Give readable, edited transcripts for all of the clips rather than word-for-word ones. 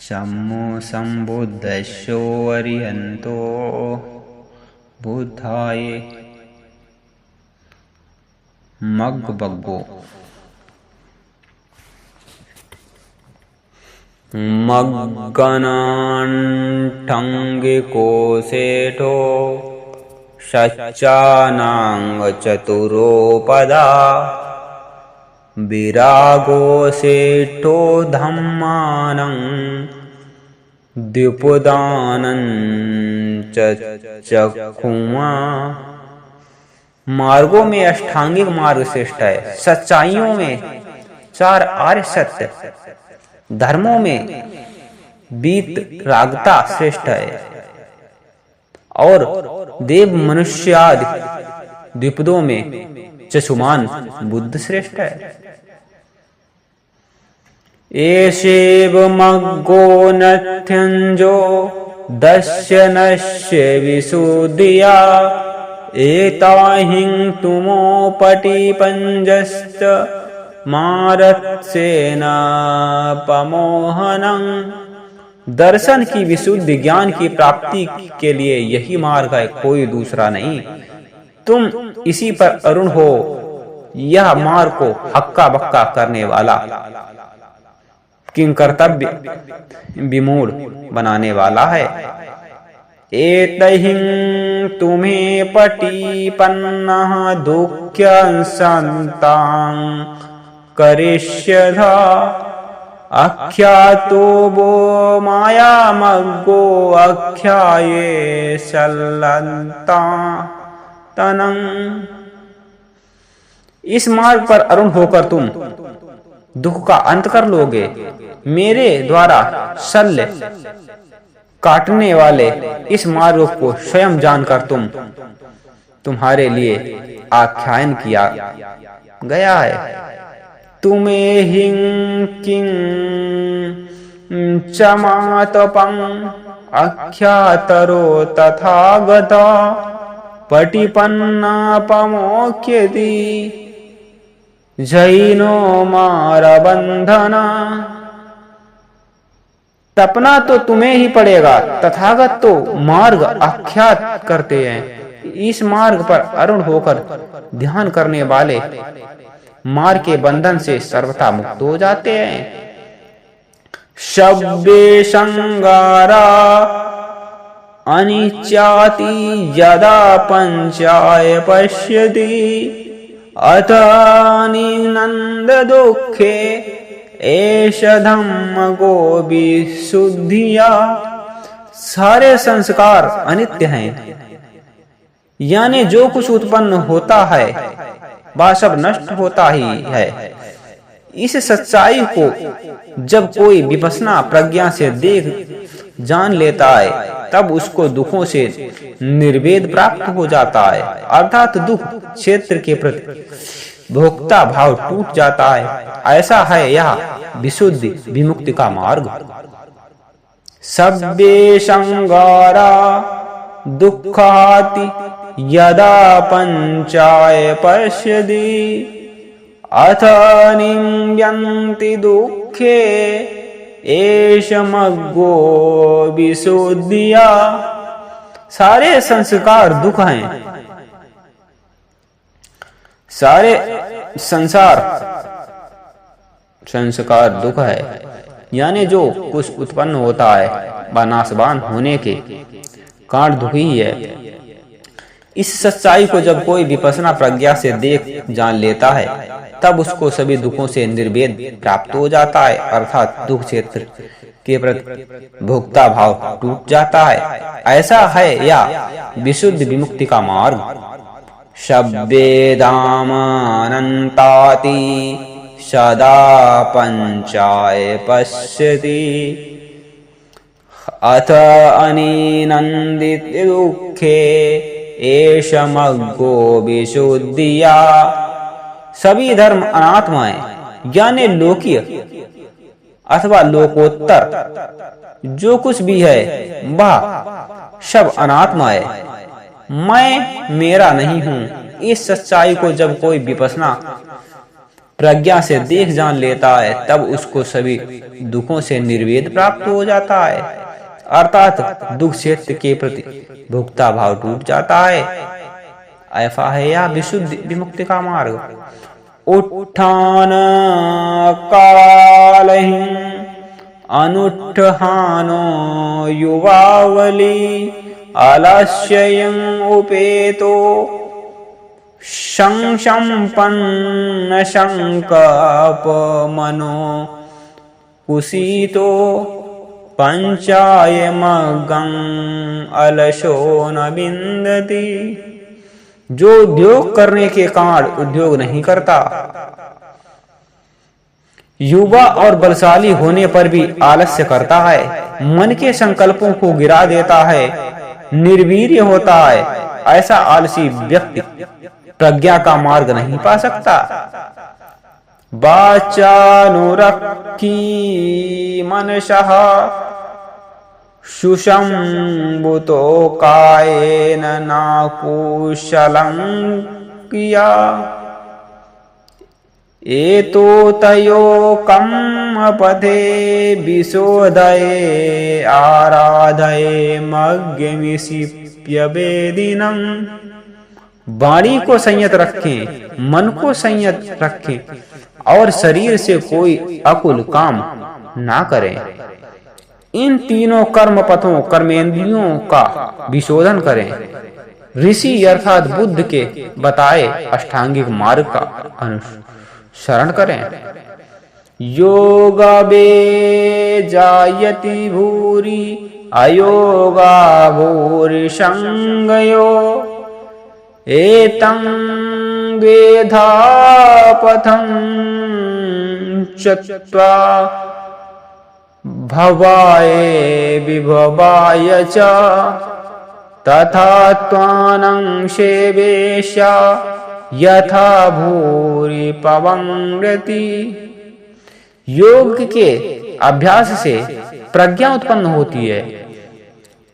सम्मो सम्बुद्धस्सो अरिहन्तो बुद्धाय मग्गबग्गो मग्गनांठंगिको सेठो सच्चानांग चतुरोपदा विरागो सेठो धम्मानं द्विपदानं चक्षुमा। मार्गों में अष्टांगिक मार्ग श्रेष्ठ है, सच्चाइयों में चार आर्य सत्य, धर्मों में बीत रागता श्रेष्ठ है और देव मनुष्य आदि द्विपदों में चक्षुमान बुद्ध श्रेष्ठ है। एषेव मग्गो नथ्यंजो दस्य नश्य विशुद्धिया एताहिं तुमोपटिपञ्जश्च मारत्सेनापमोहनं। दर्शन की विशुद्धि ज्ञान की प्राप्ति के लिए यही मार्ग है, कोई दूसरा नहीं। तुम इसी पर अरुण हो, यह मार्ग को हक्का बक्का करने वाला, किंकर्तव्य विमूढ़ बनाने वाला है। एतहिं तुम्हें पटिपन्नः दुःख्यसन्तां करिष्यथा अख्यातो वो मायामग्गो अख्याये सल्लन्ता तनं। इस मार्ग पर अरुण होकर तुम दुख का अंत कर लोगे। मेरे द्वारा शल्य काटने वाले इस मार्ग को स्वयं जानकर तुम्हारे लिए आख्यान किया गया है। तुम्हें हिं किं चमातपं आख्यातरो तथागता पटिपन्नापमोक्यति जैनो मारबंधना। तपना तो तुम्हें ही पड़ेगा, तथागत तो मार्ग आख्यात करते हैं। इस मार्ग पर अरुण होकर ध्यान करने वाले मार्ग के बंधन से सर्वथा मुक्त हो जाते हैं। शब्दे संगारा अनिच्याति यदा पंचाय पश्यति अथ निनंद दुखे एष धम्मगो विशुद्धिया। सारे संस्कार अनित्य हैं, यानी जो कुछ उत्पन्न होता है वह सब नष्ट होता ही है। इस सच्चाई को जब कोई विपश्यना प्रज्ञा से देख जान लेता है तब उसको दुखों से निर्वेद प्राप्त हो जाता है, अर्थात दुख क्षेत्र के प्रति भोक्ता भाव टूट जाता है। ऐसा है यह विशुद्धि विमुक्ति का मार्ग। सब्बे संगारा दुःखाति यदा पंचाय पश्यति अथ निम्यन्ति दुःखे एष मग्गो विशुद्धिया। सारे संस्कार दुख हैं, सारे संस्कार दुख है, यानी जो कुछ उत्पन्न होता है वह नाशवान होने के कारण दुखी ही है। इस सच्चाई को जब कोई विपश्यना प्रज्ञा से देख जान लेता है तब उसको सभी दुखों से निर्वेद प्राप्त हो जाता है, अर्थात दुख क्षेत्र के प्रति भोक्ता भाव टूट जाता है। ऐसा है या विशुद्ध विमुक्ति का मार्ग। शब्देदामानन्ताति सदा पंचाय पश्यति अथ अनिनन्दित दुःखे एष मग्गो विशुद्धिया। सभी धर्म अनात्माएं, यानी लोकीय अथवा लोकोत्तर जो कुछ भी है वह सब अनात्मा है। मैं मेरा नहीं हूं। इस सच्चाई को जब कोई विपश्यना प्रज्ञा से देख जान लेता है, तब उसको सभी दुखों से निर्वेद प्राप्त हो जाता है, अर्थात दुख क्षेत्र के प्रति भुक्ता भाव टूट जाता है। ऐसा है यह विशुद्ध विमुक्ति का मार्ग। उत्थान कालहि अनुत्थानो युवावली आलस्यं उपेतो संसंपन्न संकल्प मनो कुसीतो पंचायमगं अलसो न विन्दति। जो उद्योग करने के कारण उद्योग नहीं करता, युवा और बलशाली होने पर भी आलस्य करता है, मन के संकल्पों को गिरा देता है, निर्वीर्य होता है, ऐसा आलसी व्यक्ति प्रज्ञा का मार्ग नहीं पा सकता। वाचानुरक्खी मनसः सुसंभूतो कायेन नाकुशलं किया एतो तयो कम्मपथे विशोधये आराधये मग्यमिषिप्यवेदिनं। वाणी को संयत रखें, मन को संयत रखें और शरीर से कोई अकुल काम ना करें। इन तीनों कर्म पथों कर्मेंद्रियों का विशोधन करें। ऋषि अर्थात बुद्ध के बताए अष्टांगिक मार्ग का अनुसरण करें। योगावे जायति भूरि अयोगा भूरि संगयो एतं वेधा पथं चत्वा भवाय विभवाय च तथा त्वानं सेवेशा यथा भूरि पवंगति। योग के अभ्यास से प्रज्ञा उत्पन्न होती है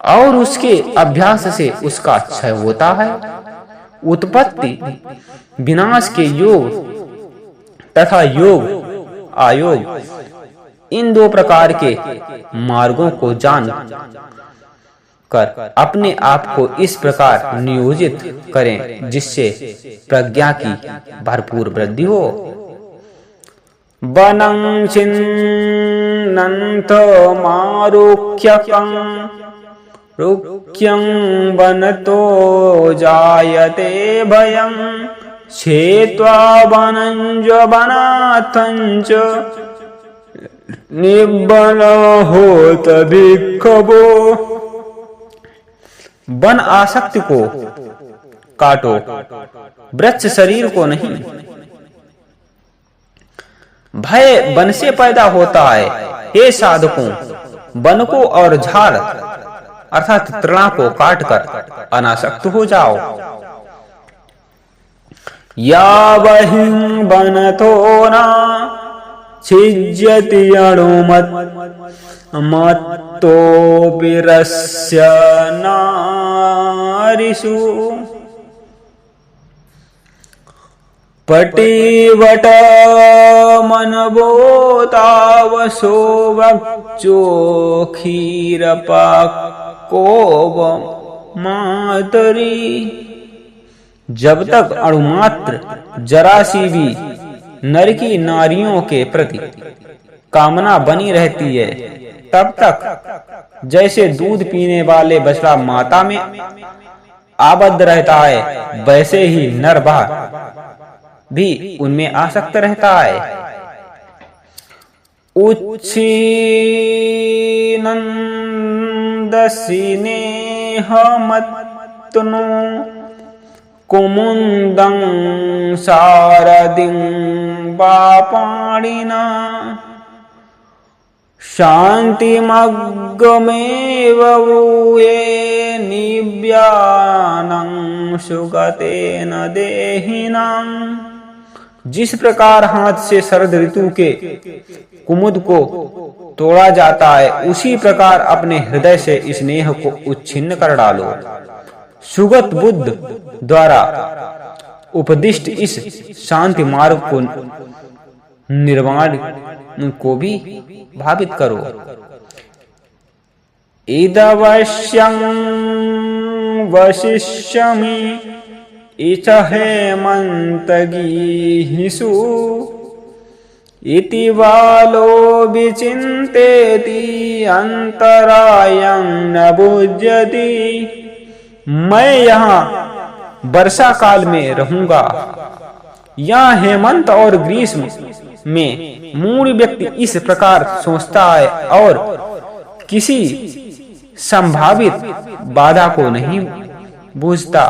और उसके अभ्यास से उसका क्षय होता है। उत्पत्ति विनाश के योग तथा योग आयोग, इन दो प्रकार के मार्गों को जान कर अपने आप को इस प्रकार नियोजित करें जिससे प्रज्ञा की भरपूर वृद्धि हो। वनं छिन्नन्थ मारुक्यकं रुक्यं वनतो जायते भयं छेत्वा वनञ्च वनाथञ्च निब्बन होत भिक्षुवो। वन आसक्ति को काटो, वृक्ष शरीर को नहीं। भय वन से पैदा होता है। हे साधकों, वन को और झाड़ अर्थात तृणा को काटकर अनासक्त हो जाओ। या वहिं वनतो न छिज्यति अणुमत् मत्तोऽपि रस्य नारिषु पटिवट मनवोतावसो वक्षो क्षीरपाकोव मातरी। जब तक अणुमात्र जरा सी भी नर की नारियों के प्रति कामना बनी रहती है, तब तक जैसे दूध पीने वाले बछड़ा माता में आबद्ध रहता है, वैसे ही नर बाहर भी उनमें आसक्त रहता है। उच्छिनन्दसिनेहमत्तनो कुमुदं सारथिं वापाणिना शान्तिमग्गमेव भूये निव्यानं सुगतेन देहिनां। जिस प्रकार हाथ से शरद ऋतु के कुमुद को तोड़ा जाता है, उसी प्रकार अपने हृदय से स्नेह को उच्छिन्न कर डालो। सुगत बुद्ध द्वारा उपदिष्ट इस शांति मार्ग निर्वाण को भी भावित करो। इदवश्यं वशिष्यमि इच हेमन्तगीहिषु इति बालो विचिन्तेति अंतरायं न बुध्यति। मैं यहाँ वर्षा काल में रहूंगा। यहाँ हेमंत और ग्रीष्म में मूढ़ व्यक्ति इस प्रकार सोचता है और किसी संभावित बाधा को नहीं बूझता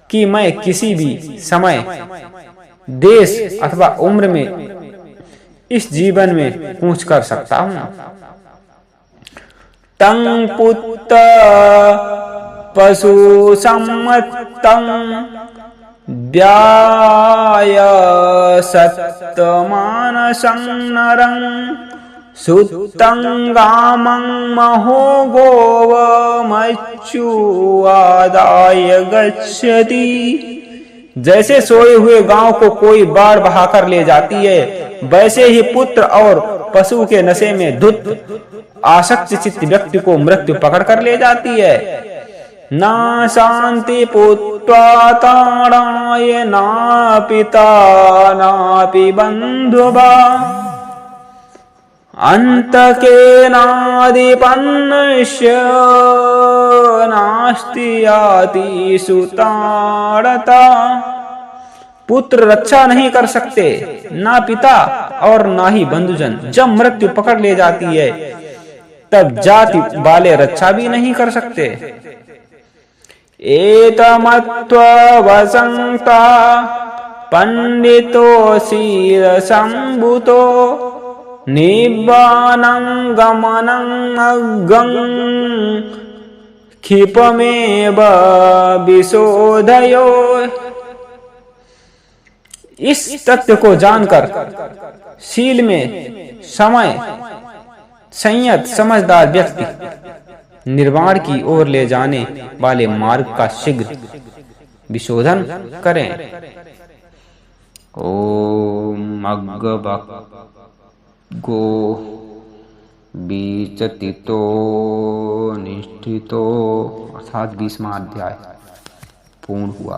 कि मैं किसी भी समय, देश अथवा उम्र में इस जीवन में कूच कर सकता हूँ। तं पुत्र पशु सम्मतं व्याय सत्तमानसं नरं सुतं गामं महो गोवमच्युवादाय गच्छति। जैसे सोए हुए गांव को कोई बाढ़ बहाकर ले जाती है, वैसे ही पुत्र और पशु के नशे में धुत आसक्त चित्त व्यक्ति को मृत्यु पकड़ कर ले जाती है। ना शांति पुत्वा ताड़ाय ना पिता नापि बंधुवा अंतकेनादिपन्नस्य नास्ति याति सुताड़ता। पुत्र रक्षा नहीं कर सकते, ना पिता और ना ही बंधुजन। जब मृत्यु पकड़ ले जाती है तब जाति वाले रक्षा भी नहीं कर सकते। एतमत्वा वसंता पंडितो शीरसंभूतो निब्बानं गमनं अग्गं क्षिपमेव विशोधयो। इस तथ्य को जानकर शील में समय संयत समझदार व्यक्ति निर्वाण की ओर ले जाने वाले मार्ग का शीघ्र विशोधन करें। ओम अग्गो बीचतितो निष्ठितो अर्थात 20वां अध्याय पूर्ण हुआ।